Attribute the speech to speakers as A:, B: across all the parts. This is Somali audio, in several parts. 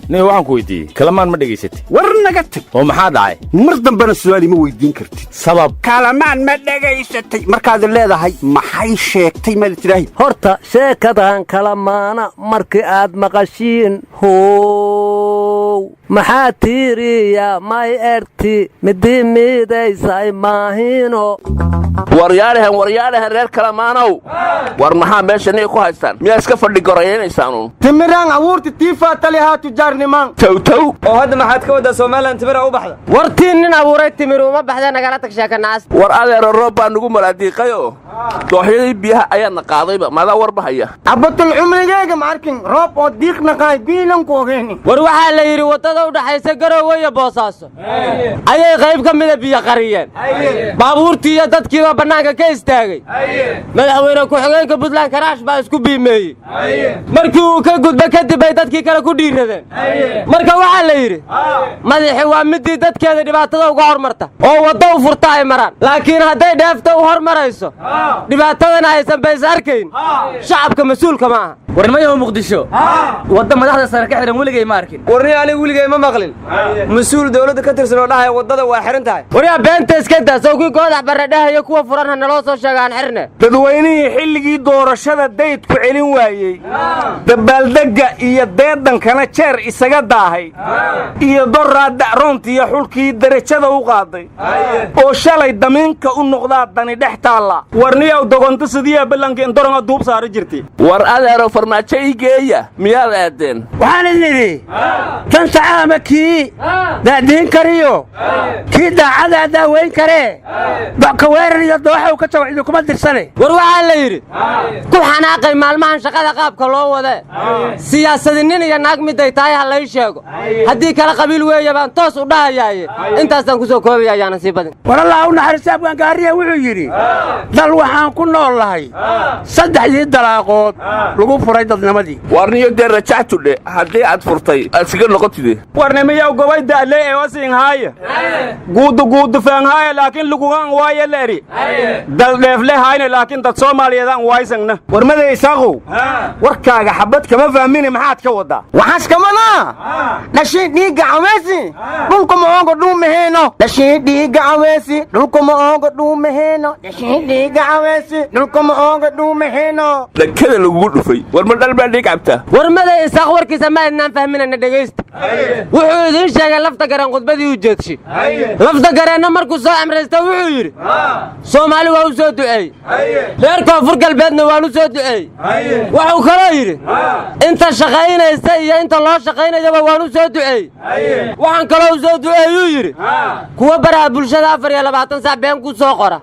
A: nin waxaan ku weydiiyey kalamaan ma dhegaysatay
B: war naga tag
A: oo maxaa dhacay
B: mar dambena su'aali ma weydiin kartid
A: sabab
B: kalamaan ma dhegaysatay markaad leedahay maxay sheegtay ma tiraahi
C: horta sheekadan kalamaana markii aad maqashiin how maxaa tiiriya may erti midii miidaysay maahino
D: waryaalahan reer kalamaanow war maxaa meeshanay ku haystaan miyaa iska fadhi gorayaynaysaanuun
E: timiraan abuurti tiifaa talihaa tujaarnimaan
D: towtow
E: oo hadda maxaad ka waddaa somalilan timira u baxda
F: wartii nin abuuray timir uma baxda nagala tag sheekanaas
D: war adeero roob baa nugu malaadiiqayoo dooxyadii biyaha ayaadna qaadayba maadaa warba haya
E: cabbatul cumrigeyga ma arkin roob oo diiqnaqaay biilanku ogeeni
F: war waxaa la yidhi waddada u dhaxaysa garowe iyo boosaaso ayay qayb ka mida biyo qariyeen baabuurtii iyo dadkiiba bannaanka ka istaagay madaxweyne ku-xigeenka buntland karaash baa isku biimeeyey markii uu ka gudba kadib bay dadkii kale ku dhiiradeen marka waxaa la yidhi madaxi waa midii dadkeeda dhibaatada uga hormarta oo waddo u furta ay maraan laakiin hadday dheefta u hormarayso dhibaatadana aysan bays arkayn shacabka mas-uulka ma aha
G: warnimayahu muqdisho wadda madaxda sare ka xidhan weligay ma arkin
E: warni aniga weligay ma maqlin mas-uul dawladda ka tirsan oo dhahaya waddada waa xihan tahay
F: waryaa beenta iska daa sawkii goodax barradhahayo kuwa furan ha naloo soo sheegaan xirne
B: dadweynihii xilligii doorashada daydku celin waayey dabaaldegga iyo deedankana jeer isaga daahay iyo doraa dacroonti iyo xulkii derajada u qaaday oo shalay damiinka u noqdaa dani dhex taalla warniyaw dogonto sidiiya ballanka indoranga duub saari jirtay
D: war adeero farmaajo ii geeya miyaad aadeen
C: waxaan idhi tan sacaama kii daadiin kariyo kii daacadaa daaweyn karee docka weerar iyo dooxow ka jawac idinkuma dirsane
F: war waxaa la yidhi ku xanaaqay maalmahan shaqada qaabka loo wadee siyaasadi nin iyo naag miday tahay ha lay sheego haddii kala qabiil weeye baan toos u dhahayaaye intaasaan ku soo koobaya ayaana sii badin
C: war allah u naxariista abgaangaariya wuxuu yidhi dal waxaan ku nool lahay saddexdii dalaaqood lagu furay dadnimadii
D: warniyo dee rajactudhe haddii aad furtay aad siga noqotide
B: warnimiyaw gobay da'le ee wasiinhaaya guudu faanhaaya laakiin lugugaan waaye leeri dal dheefle hayne laakiin dad soomaaliyeedaan waysangna warmaday isaaqow warkaaga xabad kama fahmine maxaad ka waddaa
E: waxaas kamanaa dhashiin dhiigga caweesi dhulkuma ooga dhuumaheeno dhashiin dhiigga caweesi dhulkuma ooga dhuumaheeno dhashiin dhiigga caweesi dhulkuma ooga dhuumaheeno
D: dhankada lagugu dhufay war ma dhal baa dhiig cabtaa
F: warmaday isaaq warkiisa ma idnaan fahminayna dhegaysta wuxuu idiin sheegay lafta gareen khudbadii u jeedshi lafta gareenna markuu soo amraysta wuxuu yidhi soomaali waa u soo duceey reer koonfur galbeedna waanu soo duceey wuxuu kaloo yidhi inta shaqaynaysa iyo inta loo shaqaynayaba waanu soo duceey waxaan kaloo u soo duceeyuu yidhi kuwa baraha bulshada 24 saac been ku soo qora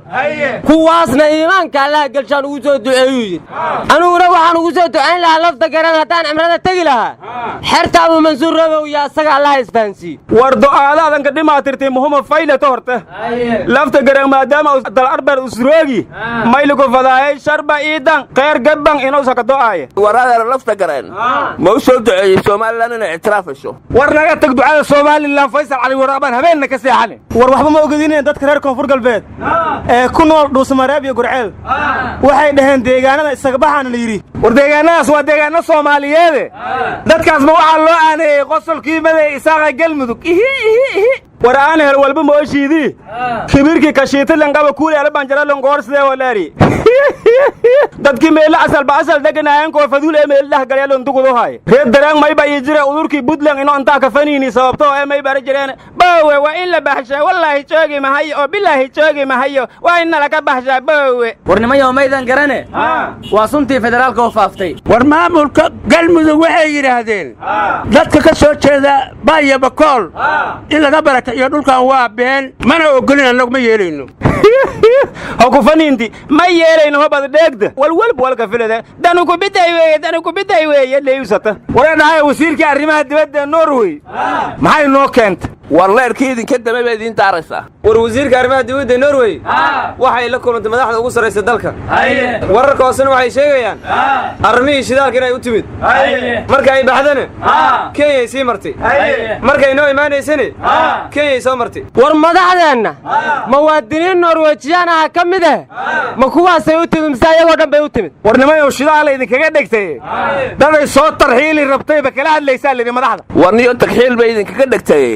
F: kuwaasna iimaanka allaha gelshaan ugu soo duceeyuu yidhi aniguna waxaan ugu soo ducayn lahaa lafta gareen haddaan cimrada tegi lahaa xerta abuu mansuur rabow iyo asaga allaha isfahansiiye
B: war do'aadaadanka dhimaatirtay muhuma faylata horta lafta gareen maadaama dal arbar usroogi mayliku fadaayay sharba iidan khayr gabban inuu saka do'aaye
D: war adeero lafta gareen ma u soo duceeyey somalilan inay ictiraafayso
B: war naga tag ducada somalilan faysal cali waraabaan habeenna ka seexane war waxba ma ogadineen dadka reer koonfur galbeed ee ku nool dhuusamareeb iyo gurceel waxay dhaheen deegaanada isaga baxaana la yidhi war deegaanadaas waa deegaano soomaaliyeede dadkaasma waxaa loo aaneeyey qosolkii maday isaaqa galmudug war aan hel walba mooshiidii kibirkii kashiitilangaba kuuleela banjaralongoor sidee walaari dadkii meella asalba asal deganaayeen koo faduul ee meel dhahgalyalon dugudu haay reer daraan mayba ii jire udurkii buntland inoo intaa kafaniini sababto ee may bara jireen boowe waa in la baxshaa wallaahi joogi mahayo oo bilaahi joogi mahayo waa in nalaga baxshaa boowe
G: warnimayahu maydan garane waa suntii federaalka oo faaftay
C: war maamulka galmudug waxay yidhaahdeen dadka ka soo jeeda baaya bakool in laga barata iyo dhulkan waa been mana ogolin annagu ma yeelayno
B: ha ku faniinti ma yeelayno hobad dheegda walwalba walka filada danu ku biday weeye leeyusata wareedhahay wasiirkii arrimaha dibadda norway maxay noo keentay
D: war leerkii idinka damay baa idiin daaraysaa
E: war wasiirka arrimaha dibadda norway waxay la kulantay madaxda ugu sarraysa dalka wararka hoosena waxay sheegayaan arrimihii shidaalka inay u timid marka ay baxdana kenyay sii martay markay noo imaanaysana kenyay soo martay
F: war madaxdeenna muwaadiniin norwejiyan aha ka mid ah ma kuwaasay u timid mise ayagoo dhan bay u timid
B: warnimayow shidaha laydinkaga dhegtay daday soo tarxiili rabtayba kala hadlaysaa lidhi madaxda
D: warniyo tagxiil bay idinkaga dhegtay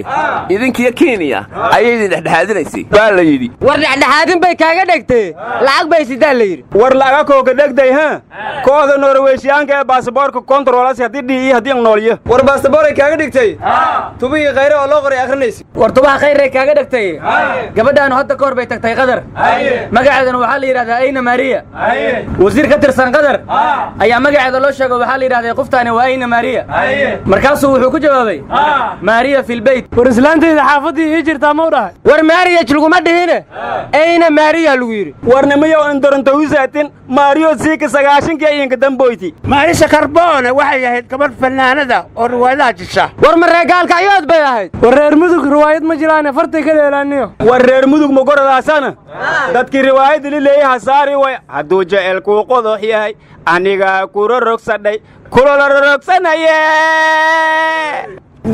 D: idinkiyo kenya ayay idin dhexdhexaadinaysay baa la yidhi
F: war dhexdhexaadin bay kaaga dhegtay lacag bay sidaa la yidhi
B: war laga kooga dhegday ha kooxda norwejiyaanka ee baasaboorka kontaroolasi haddii dhiiyo haddii aan nooliyo
G: war baasaboorey kaaga dhigtay tubihii khayre oo loo qoray akhrinaysa war tubaha khayrey kaaga dhigtay gabadhaanu hadda ka hor bay tagtay qadar magaceedana waxaa la yidhahdaa ayna maariya wasiir ka tirsan qadar ayaa magaceeda loo sheego waxaa la yidhahday qoftaani waa ayna maariya markaasuu wuxuu ku jawaabay maariya filbeyt
B: war islaantayda xaafaddii ii jirtaa mau dhahay
F: war maariyaj laguma dhihine ayna maariya lagu yidhi
B: warnimayow andorontawisaatin maariyo siika 9 iyinka damboyti
C: maayisha karboone waxay ahayd gabadh fanaanada oo riwaayadaha jisha
F: war mareegaalka ayood bay ahayd
B: war reer mudug riwaayad ma jiraane fartay ka dheelaaniyo war reer mudug ma goradaasana dadkii riwaayadda lileeyaha saari way hadduu jecelkuu qodox yahay anigaa kura rogsadhay kulala rogsanaye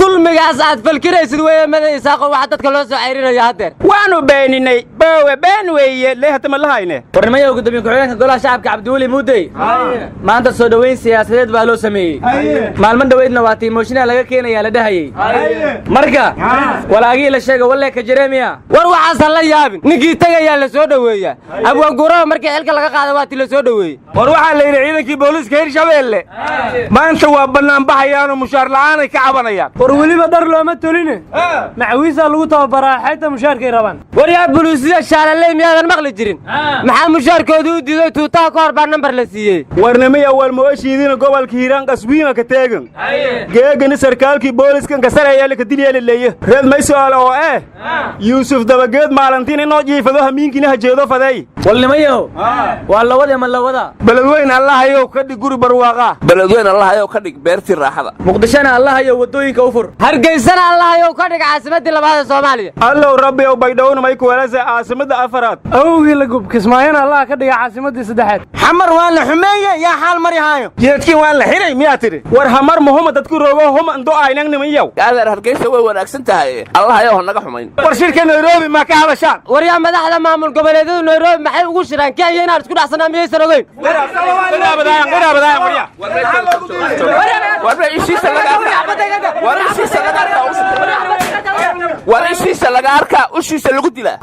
F: dulmigaas aad falkinaysid weeye madaysaaqo waxa dadka loo soo ceyrinaya haddeer
B: waanu beeninay boowe been weeye leehatama lahayne
G: warnimayow gudoomiye ku-xigeenka golaha shacabka cabdiweli muudey maanta soo dhoweyn siyaasadeed baa loo sameeyey maalmo dhoweydna waa tiimooshinaa laga keenayaa la dhahayey marka walaagii la sheega walleeka jeremiya
F: war waxaasan la yaabin ninkii tegayaa la soo dhoweeyaa abwaanguuraba markii xilka laga qaada waa ti la soo dhoweeyey
B: war waxaa la yidhi ciidankii booliiska hirshabeelle maanta waa bannaanbaxayaanoo mushaar la'aanay ka cabanayaan war weliba dhar looma toline macawiisaa lagu tababaraa xayta mushaarkay rabaan
F: war yaa buluusida shaalaley miyaadan maqli jirin maxaa mushaarkooda u diiday tuutaha ka hor baa nambar la siiyey
B: warnimay awal mooshiidina gobolka hiiraan qaswiima ka teegan geegani sarkaalkii booliskan kasarayaala ka dilyeelaleeye reed may su'aale oo yuusuf dabageed maalintiin inoo jiifado hamiinkina hajeedo fadeey
G: walnimayow waa lawada ma lawada
B: beledweyn allahayow ka dhig guri barwaaqa
D: beledweyn allahayow ka dhig beertii raaxada
G: muqdishona allahayow wadooyinka u fur
F: hargeysana allahayow ka dhig caasimadii labaad ee soomaaliya
B: allow rabbi ow baydhowna may kuwelase caasimada afaraad awgii la gub kismaayana allaha ka dhiga caasimadii saddexaad
E: xamar waa la xumeeye yaa xaal mari haayo
B: jeedkiin waan la xiray miyaa tidhi war hamar muhuma dadku roogo huma ndo aynagnimayow
D: adeer hargeysa way wanaagsan tahay allahayow hanaga xumayn
B: war shirka nairobi ma ka hadashaan
F: war yaa madaxda maamul goboleedyadu nairobi maxay ugu shiraan kenya inaad isku dhacsanaa miyaysan ogeyn
D: war ishiisa laga arkaa ushiisa lagu dilaa